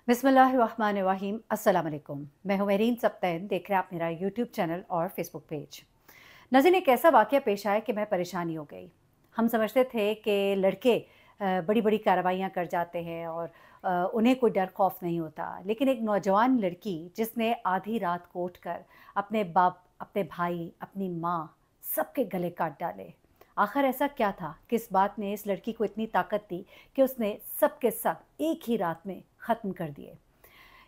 बिस्मिल्लाहिर्रहमानिर्रहीम। अस्सलाम वालेकुम। मैं हूं मेरीन सब्तैन। देख रहे हैं आप मेरा यूट्यूब चैनल और फेसबुक पेज। नाज़रीन, एक ऐसा वाक़या पेश आया कि मैं परेशानी हो गई। हम समझते थे कि लड़के बड़ी बड़ी कार्रवाइयाँ कर जाते हैं और उन्हें कोई डर खौफ नहीं होता, लेकिन एक नौजवान लड़की जिसने आधी रात को उठकर अपने बाप, अपने भाई, अपनी माँ, सबके गले काट डाले। आखिर ऐसा क्या था, किस बात ने इस लड़की को इतनी ताकत दी कि उसने सबके सब एक ही रात में ख़त्म कर दिए।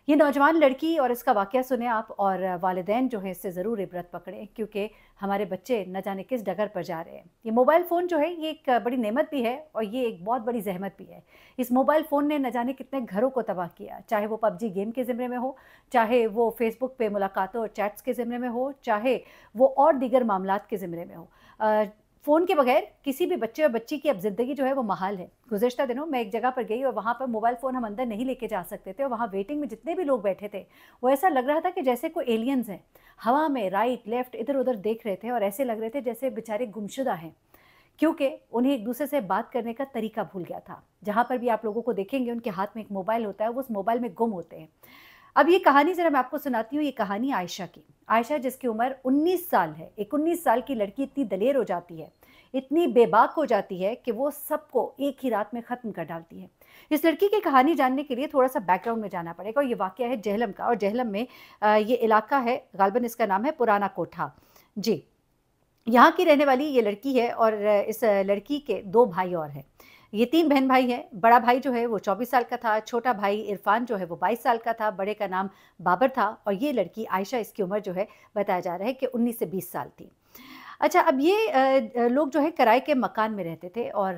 ये नौजवान लड़की और इसका वाक़या सुने आप, और वालिदैन जो है इससे ज़रूर इबरत पकड़ें, क्योंकि हमारे बच्चे न जाने किस डगर पर जा रहे हैं। ये मोबाइल फ़ोन जो है ये एक बड़ी नेमत भी है और ये एक बहुत बड़ी ज़हमत भी है। इस मोबाइल फ़ोन ने न जाने कितने घरों को तबाह किया, चाहे वो पबजी गेम के ज़िम्मे में हो, चाहे वो फ़ेसबुक पे मुलाकातों और चैट्स के ज़िम्मे में हो, चाहे वो और दीगर मामलात के ज़िम्मे में हो। फ़ोन के बगैर किसी भी बच्चे और बच्ची की अब ज़िंदगी जो है वो महाल है। गुज़िश्ता दिनों मैं एक जगह पर गई और वहाँ पर मोबाइल फ़ोन हम अंदर नहीं लेके जा सकते थे, और वहाँ वेटिंग में जितने भी लोग बैठे थे, वो ऐसा लग रहा था कि जैसे कोई एलियंस हैं। हवा में राइट, लेफ़्ट, इधर-उधर देख रहे थे और ऐसे लग रहे थे जैसे बेचारे गुमशुदा हैं, क्योंकि उन्हें एक-दूसरे से बात करने का तरीका भूल गया था। जहाँ पर भी आप लोगों को देखेंगे उनके हाथ में एक मोबाइल होता है, वो उस मोबाइल में गुम होते हैं। अब ये कहानी ज़रा मैं आपको सुनाती हूँ, ये कहानी आयशा की। आयशा जिसकी उम्र 19 साल है। एक 19 साल की लड़की इतनी दलेर हो जाती है, इतनी बेबाक हो जाती है कि वो सबको एक ही रात में ख़त्म कर डालती है। इस लड़की की कहानी जानने के लिए थोड़ा-सा बैकग्राउंड में जाना पड़ेगा, और ये वाक़या है जेहलम का, और जेहलम में ये इलाका है, ग़ालिबन इसका नाम है पुराना कोठा। जी। यहाँ की रहने वाली ये लड़की है, और इस लड़की के 2 भाई और हैं। ये 3 बहन-भाई हैं। बड़ा भाई जो है वो 24 साल का था, छोटा भाई इरफ़ान जो है वो 22 साल का था, बड़े का नाम बाबर था, और ये लड़की आयशा, इसकी उम्र जो है बताया जा रहा है कि 19 से 20 साल थी। अच्छा, अब ये लोग जो है किराए के मकान में रहते थे, और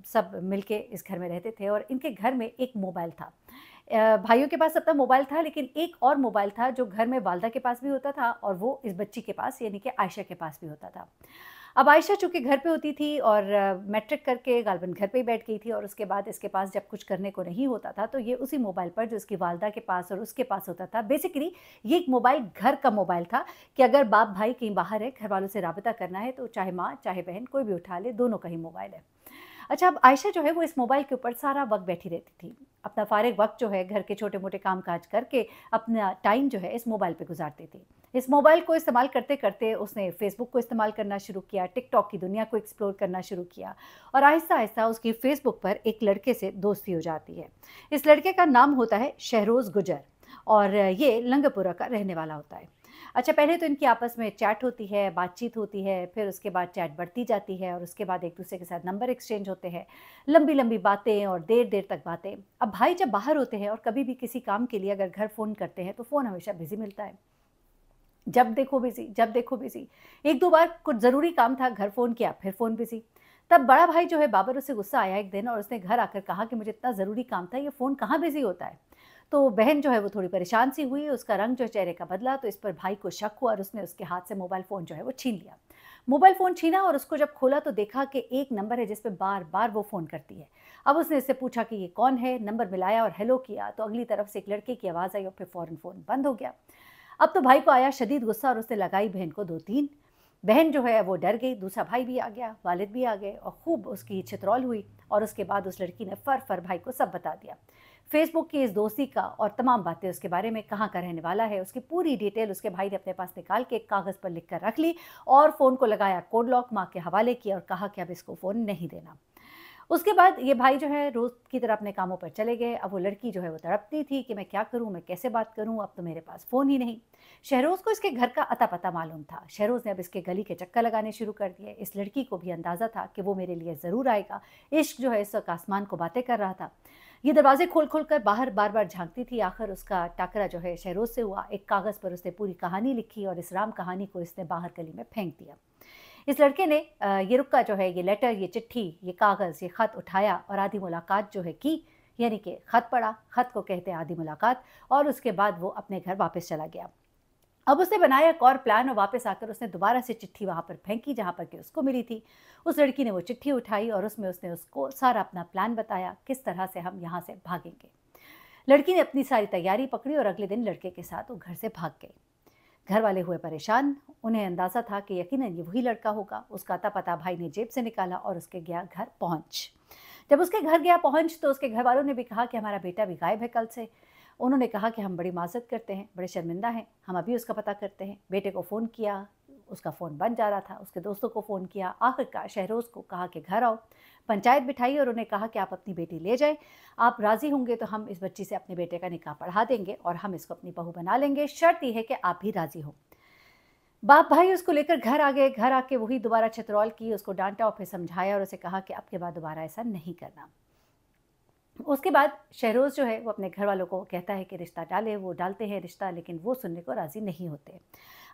सब मिलके इस घर में रहते थे, और इनके घर में एक मोबाइल था। भाइयों के पास अपना मोबाइल था, लेकिन एक और मोबाइल था जो घर में वालिदा के पास भी होता था, और वो इस बच्ची के पास यानी कि आयशा के पास भी होता था। अब आयशा चूँकि घर पे होती थी और मैट्रिक करके ग़ालिबन घर पे ही बैठ गई थी, और उसके बाद इसके पास जब कुछ करने को नहीं होता था, तो ये उसी मोबाइल पर जो इसकी वालिदा के पास और उसके पास होता था, बेसिकली ये एक मोबाइल घर का मोबाइल था, कि अगर बाप भाई कहीं बाहर है, घर वालों से राब्ता करना है, तो चाहे माँ, चाहे बहन, कोई भी उठा ले, दोनों का ही मोबाइल है। अच्छा, अब आयशा जो है वो इस मोबाइल के ऊपर सारा वक़्त बैठी रहती थी। अपना फ़ारिग वक़्त जो है घर के छोटे-मोटे काम-काज करके अपना टाइम जो है इस मोबाइल पे गुज़ारती थी। इस मोबाइल को इस्तेमाल करते-करते उसने फ़ेसबुक को इस्तेमाल करना शुरू किया, टिकटॉक की दुनिया को एक्सप्लोर करना शुरू किया, और आहिस्ता-आहिस्ता उसकी फ़ेसबुक पर एक लड़के से दोस्ती हो जाती है। इस लड़के का नाम होता है शहरोज़ गुजर, और ये लंगपुरा का रहने वाला होता है। अच्छा, पहले तो इनकी आपस में चैट होती है, बातचीत होती है, फिर उसके बाद चैट बढ़ती जाती है, और उसके बाद एक-दूसरे के साथ नंबर एक्सचेंज होते हैं। लंबी-लंबी बातें और देर-देर तक बातें। अब भाई जब बाहर होते हैं और कभी भी किसी काम के लिए अगर घर फ़ोन करते हैं, तो फ़ोन हमेशा बिज़ी मिलता है। जब देखो बिज़ी, जब देखो बिज़ी। 1-2 बार कुछ ज़रूरी काम था, घर फ़ोन किया, फिर फ़ोन बिज़ी। तब बड़ा भाई जो है बाबर, उससे गुस्सा आया एक दिन, और उसने घर आकर कहा कि मुझे इतना ज़रूरी काम था, ये फ़ोन कहाँ बिज़ी होता है? तो बहन जो है वो थोड़ी परेशान सी हुई, उसका रंग जो है चेहरे का बदला, तो इस पर भाई को शक हुआ और उसने उसके हाथ से मोबाइल फ़ोन जो है वो छीन लिया। मोबाइल फ़ोन छीना, और उसको जब खोला तो देखा कि एक नंबर है जिस पे बार-बार वो फ़ोन करती है। अब उसने इससे पूछा कि ये कौन है? नंबर मिलाया और हेलो किया, तो अगली तरफ से एक लड़के की आवाज़ आई, और फिर फ़ौरन फ़ोन बंद हो गया। अब तो भाई को आया शदीद गुस्सा, और उसने लगाई बहन को 2-3। बहन जो है वो डर गई, दूसरा भाई भी आ गया, वालिद भी आ गए, और खूब उसकी छितरौल हुई, और उसके बाद उस लड़की ने फर भाई को सब बता दिया। फ़ेसबुक की इस दोस्ती का और तमाम बातें उसके बारे में, कहाँ का रहने वाला है, उसकी पूरी डिटेल उसके भाई ने अपने पास निकाल के एक कागज़ पर लिख कर रख ली, और फ़ोन को लगाया कोड लॉक, माँ के हवाले किया, और कहा कि अब इसको फ़ोन नहीं देना। उसके बाद ये भाई जो है रोज़ की तरह अपने कामों पर चले गए। अब वो लड़की जो है वो तड़पती थी कि मैं क्या करूँ, मैं कैसे बात करूँ, अब तो मेरे पास फ़ोन ही नहीं। शहरोज़ को इसके घर का अता-पता मालूम था। शहरोज़ ने अब इसके गली के चक्कर लगाने शुरू कर दिए। इस लड़की को भी अंदाज़ा था कि वो मेरे लिए ज़रूर आएगा। इश्क जो है इस वक़्त आसमान को बातें कर रहा था। ये दरवाज़े खोल-खोल कर बाहर बार-बार झाँकती थी। आखिर उसका टाकरा जो है शहरोज़ से हुआ। एक कागज़ पर उसने पूरी कहानी लिखी, और इस राम कहानी को इसने बाहर गली में फेंक दिया। इस लड़के ने ये रुक्का जो है, ये लेटर, ये चिट्ठी, ये कागज़, ये ख़त उठाया, और आधी मुलाकात जो है की, यानी कि ख़त पढ़ा, ख़त को कहते हैं आधी मुलाकात, और उसके बाद वो अपने घर वापस चला गया। अब उसने बनाया एक और प्लान, और वापस आकर उसने दोबारा से चिट्ठी वहाँ पर फेंकी जहाँ पर कि उसको मिली थी। उस लड़की ने वो चिट्ठी उठाई, और उसमें उसने उसको सारा अपना प्लान बताया, किस तरह से हम यहाँ से भागेंगे। लड़की ने अपनी सारी तैयारी पकड़ी, और अगले दिन लड़के के साथ वो घर से भाग गई। घर वाले हुए परेशान। उन्हें अंदाज़ा था कि यकीनन ये वही लड़का होगा। उसका अता-पता भाई ने जेब से निकाला, और उसके गया घर पहुँच। जब उसके घर गया पहुँच तो उसके घर वालों ने भी कहा कि हमारा बेटा भी गायब है कल से। उन्होंने कहा कि हम बड़ी माज़रत करते हैं, बड़े शर्मिंदा हैं, हम अभी उसका पता करते हैं। बेटे को फ़ोन किया, उसका फ़ोन बंद जा रहा था, उसके दोस्तों को फ़ोन किया, आखिरकार शहरोज़ को कहा कि घर आओ। पंचायत बिठाई और उन्हें कहा कि आप अपनी बेटी ले जाएँ, आप राज़ी होंगे तो हम इस बच्ची से अपने बेटे का निकाह पढ़ा देंगे और हम इसको अपनी बहू बना लेंगे, शर्त ये है कि आप भी राज़ी हो। बाप भाई उसको लेकर घर आ गए, घर आके वही दोबारा छितरौल की, उसको डाँटा और फिर समझाया और उसे कहा कि अब के बाद दोबारा ऐसा नहीं करना। उसके बाद शहरोज़ जो है वो अपने घर वालों को कहता है कि रिश्ता डालें, वो डालते हैं रिश्ता, लेकिन वो सुनने को राज़ी नहीं होते।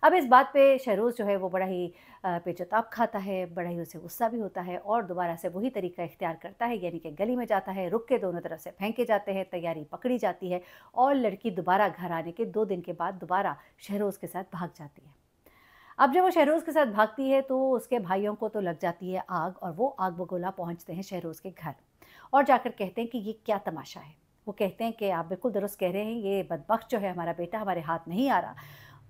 अब इस बात पे शहरोज़ जो है वो बड़ा ही पेचोताप खाता है, बड़ा ही उसे गुस्सा भी होता है और दोबारा से वही तरीका इख्तियार करता है, यानी कि गली में जाता है, रुक के दोनों तरफ से फेंके जाते हैं, तैयारी पकड़ी जाती है और लड़की दोबारा घर आने के 2 दिन के बाद दोबारा शहरोज़ के साथ भाग जाती है। अब जब वो शहरोज़ के साथ भागती है तो उसके भाइयों को तो लग जाती है आग और वो आग बगोला पहुँचते हैं शहरोज़ के घर और जाकर कहते हैं कि ये क्या तमाशा है। वो कहते हैं कि आप बिल्कुल दुरुस्त कह रहे हैं, ये बदबख्त जो है हमारा बेटा हमारे हाथ नहीं आ रहा।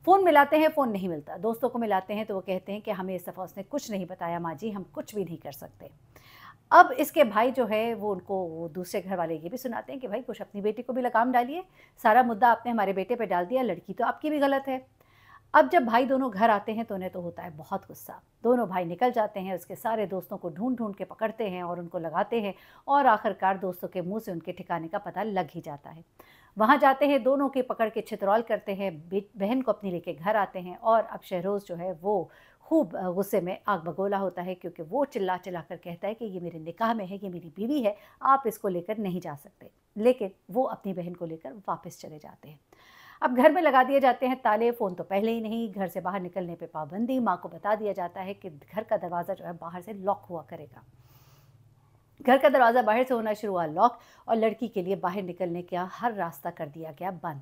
फ़ोन मिलाते हैं, फ़ोन नहीं मिलता। दोस्तों को मिलाते हैं तो वो कहते हैं कि हमें इस दफ़ा उसने कुछ नहीं बताया माँ जी, हम कुछ भी नहीं कर सकते। अब इसके भाई जो है वो उनको वो दूसरे घर वाले ये भी सुनाते हैं कि भाई कुछ अपनी बेटी को भी लगाम डालिए, सारा मुद्दा आपने हमारे बेटे पे डाल दिया, लड़की तो आपकी भी गलत है। अब जब भाई दोनों घर आते हैं तो उन्हें तो होता है बहुत गुस्सा। दोनों भाई निकल जाते हैं, उसके सारे दोस्तों को ढूँढ-ढूँढ के पकड़ते हैं और उनको लगाते हैं और आखिरकार दोस्तों के मुँह से उनके ठिकाने का पता लग ही जाता है। वहाँ जाते हैं, दोनों की पकड़ के छितरौल करते हैं, बहन को अपनी लेके घर आते हैं और अब शहरोज़ जो है वो खूब गुस्से में आग बगोला होता है, क्योंकि वो चिल्ला-चिल्ला कर कहता है कि ये मेरे निकाह में है, ये मेरी बीवी है, आप इसको लेकर नहीं जा सकते। लेकिन वो अपनी बहन को लेकर वापस चले जाते हैं। अब घर में लगा दिए जाते हैं ताले, फ़ोन तो पहले ही नहीं, घर से बाहर निकलने पे पाबंदी, माँ को बता दिया जाता है कि घर का दरवाज़ा जो है बाहर से लॉक हुआ करेगा। घर का दरवाज़ा बाहर से होना शुरू हुआ लॉक और लड़की के लिए बाहर निकलने का हर रास्ता कर दिया गया बंद।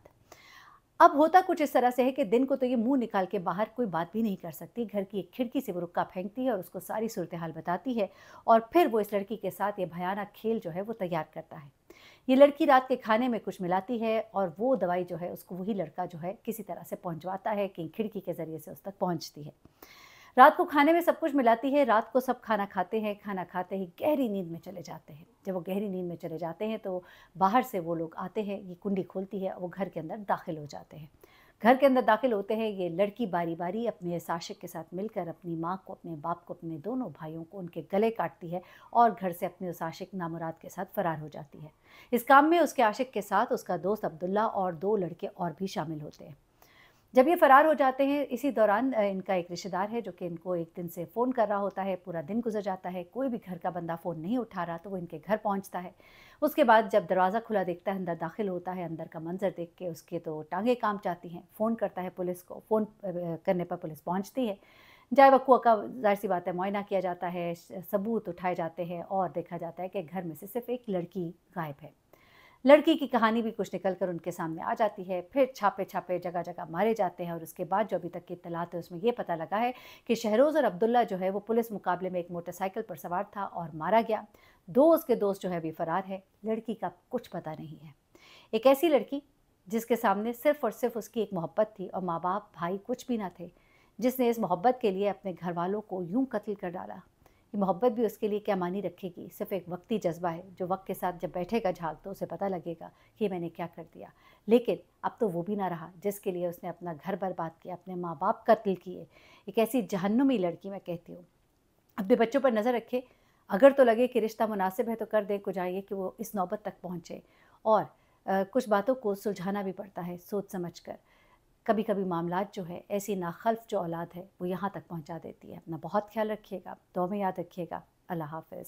अब होता कुछ इस तरह से है कि दिन को तो ये मुँह निकाल के बाहर कोई बात भी नहीं कर सकती, घर की एक खिड़की से वो रुक्का फेंकती है और उसको सारी सूरत-ए-हाल बताती है और फिर वो इस लड़की के साथ ये भयानक खेल जो है वो तैयार करता है। ये लड़की रात के खाने में कुछ मिलाती है और वो दवाई जो है उसको वही लड़का जो है किसी तरह से पहुँचवाता है कि खिड़की के ज़रिए से उस तक पहुँचती है। रात को खाने में सब कुछ मिलाती है, रात को सब खाना खाते हैं, खाना खाते ही गहरी नींद में चले जाते हैं। जब वो गहरी नींद में चले जाते हैं तो बाहर से वो लोग आते हैं, ये कुंडी खोलती है, वो घर के अंदर दाखिल हो जाते हैं। घर के अंदर दाखिल होते हैं, ये लड़की बारी-बारी अपने इस आशिक के साथ मिलकर अपनी माँ को, अपने बाप को, अपने दोनों भाइयों को उनके गले काटती है और घर से अपने उस आशिक नामुराद के साथ फ़रार हो जाती है। इस काम में उसके आशिक के साथ उसका दोस्त अब्दुल्ला और 2 लड़के और भी शामिल होते हैं। जब ये फ़रार हो जाते हैं, इसी दौरान इनका एक रिश्तेदार है जो कि इनको एक दिन से फ़ोन कर रहा होता है, पूरा दिन गुज़र जाता है, कोई भी घर का बंदा फ़ोन नहीं उठा रहा, तो वो इनके घर पहुँचता है। उसके बाद जब दरवाज़ा खुला देखता है, अंदर दाखिल होता है, अंदर का मंज़र देख के उसके तो टाँगें काँप जाती हैं। फ़ोन करता है पुलिस को, फ़ोन करने पर पुलिस पहुँचती है। जाए वक़्त का ज़ाहिर-सी बात है मुआयना किया जाता है, सबूत उठाए जाते हैं और देखा जाता है कि घर में से सिर्फ़ एक लड़की गायब है। लड़की की कहानी भी कुछ निकल कर उनके सामने आ जाती है, फिर छापे-छापे जगह-जगह मारे जाते हैं और उसके बाद जो अभी तक की इत्तलात है उसमें ये पता लगा है कि शहरोज़ और अब्दुल्ला जो है वो पुलिस मुकाबले में एक मोटरसाइकिल पर सवार था और मारा गया। 2 उसके दोस्त जो है अभी फ़रार है, लड़की का कुछ पता नहीं है। एक ऐसी लड़की जिसके सामने सिर्फ़ और सिर्फ़ उसकी एक मोहब्बत थी और माँ-बाप, भाई कुछ भी ना थे, जिसने इस मोहब्बत के लिए अपने घरवालों को यूँ कत्ल कर डाला। ये मोहब्बत भी उसके लिए क्या मानी रखेगी, सिर्फ़ एक वक्ती जज़्बा है, जो वक़्त के साथ जब बैठेगा झाग तो उसे पता लगेगा कि मैंने क्या कर दिया। लेकिन अब तो वो भी ना रहा जिसके लिए उसने अपना घर बर्बाद किया, अपने माँ-बाप कत्ल किए। एक ऐसी जहन्नुमी लड़की मैं कहती हूँ। अपने बच्चों पर नज़र रखे, अगर तो लगे कि रिश्ता मुनासिब है तो कर दें, कुजाइए कि वो इस नौबत तक पहुँचे और कुछ बातों को सुलझाना भी पड़ता है सोच समझ कर। कभी-कभी मामलात जो है ऐसी नाखल्फ़ जो औलाद है वो यहाँ तक पहुँचा देती है। अपना बहुत ख़्याल रखिएगा, दुआ में याद रखिएगा। अल्लाह हाफ़िज़।